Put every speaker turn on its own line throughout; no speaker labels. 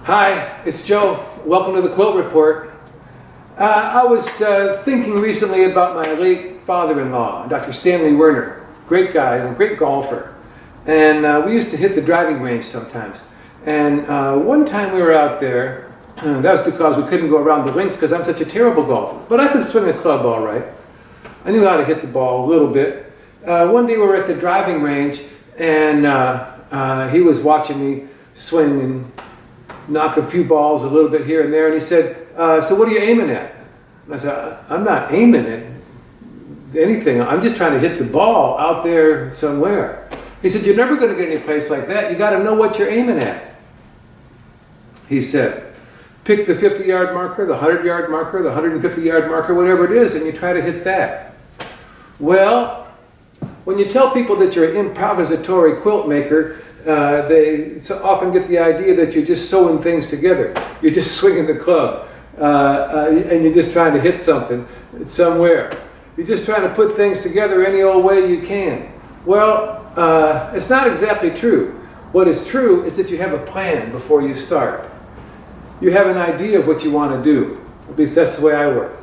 Hi, it's Joe. Welcome to the Quilt Report. I was thinking recently about my late father-in-law, Dr. Stanley Werner. Great guy and a great golfer. And we used to hit the driving range sometimes. And one time we were out there, that was because we couldn't go around the links because I'm such a terrible golfer. But I could swing the club all right. I knew how to hit the ball a little bit. One day we were at the driving range and he was watching me swing and knock a few balls a little bit here and there, and he said, so what are you aiming at? And I said, I'm not aiming at anything, I'm just trying to hit the ball out there somewhere. He said, you're never going to get any place like that, you got to know what you're aiming at. He said, pick the 50-yard marker, the 100-yard marker, the 150-yard marker, whatever it is, and you try to hit that. Well, when you tell people that you're an improvisatory quilt maker, they often get the idea that you're just sewing things together. You're just swinging the club and you're just trying to hit something somewhere. You're just trying to put things together any old way you can. Well, it's not exactly true. What is true is that you have a plan before you start. You have an idea of what you want to do. At least that's the way I work.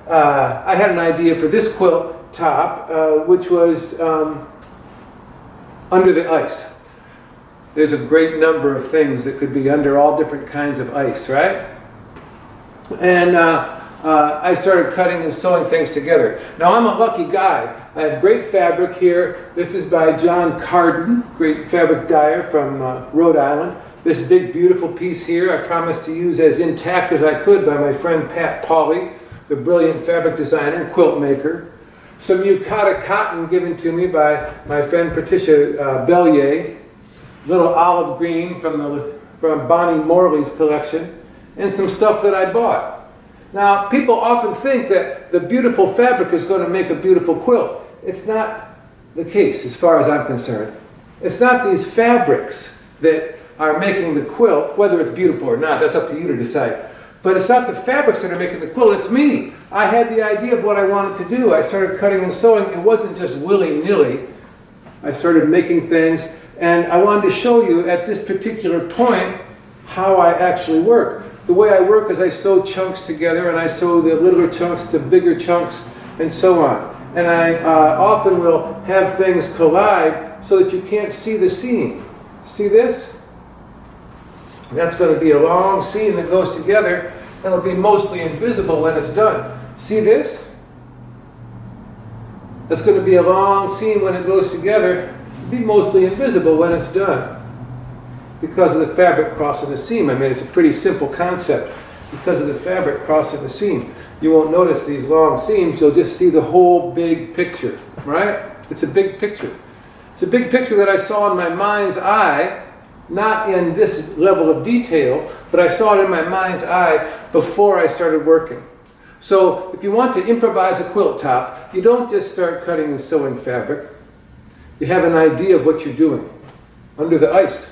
I had an idea for this quilt top, which was under the ice. There's a great number of things that could be under all different kinds of ice, right? And I started cutting and sewing things together. Now I'm a lucky guy. I have great fabric here. This is by John Carden, great fabric dyer from Rhode Island. This big beautiful piece here I promised to use as intact as I could by my friend Pat Pauley, the brilliant fabric designer and quilt maker. Some yukata cotton given to me by my friend Patricia Bellier. Little olive green from Bonnie Morley's collection, and some stuff that I bought. Now, people often think that the beautiful fabric is going to make a beautiful quilt. It's not the case as far as I'm concerned. It's not these fabrics that are making the quilt, whether it's beautiful or not, that's up to you to decide. But it's not the fabrics that are making the quilt, it's me. I had the idea of what I wanted to do. I started cutting and sewing. It wasn't just willy-nilly. I started making things. And I wanted to show you at this particular point how I actually work. The way I work is I sew chunks together, and I sew the littler chunks to bigger chunks, and so on. And I often will have things collide so that you can't see the seam. See this? That's going to be a long seam that goes together, and it'll be mostly invisible when it's done. See this? That's going to be a long seam when it goes together. Be mostly invisible when it's done because of the fabric crossing the seam. I mean, it's a pretty simple concept. Because of the fabric crossing the seam, you won't notice these long seams. You'll just see the whole big picture, right? It's a big picture. It's a big picture that I saw in my mind's eye, not in this level of detail, but I saw it in my mind's eye before I started working. So if you want to improvise a quilt top, you don't just start cutting and sewing fabric. You have an idea of what you're doing under the ice.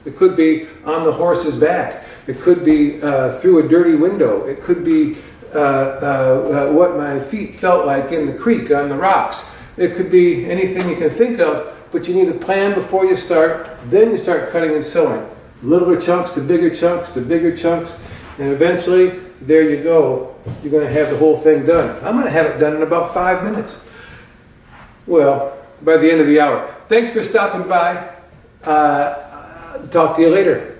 It could be on the horse's back. It could be through a dirty window. It could be what my feet felt like in the creek on the rocks. It could be anything you can think of, but you need a plan before you start. Then you start cutting and sewing. Littler chunks to bigger chunks to bigger chunks. And eventually, there you go. You're going to have the whole thing done. I'm going to have it done in about 5 minutes. Well, by the end of the hour. Thanks for stopping by. Talk to you later.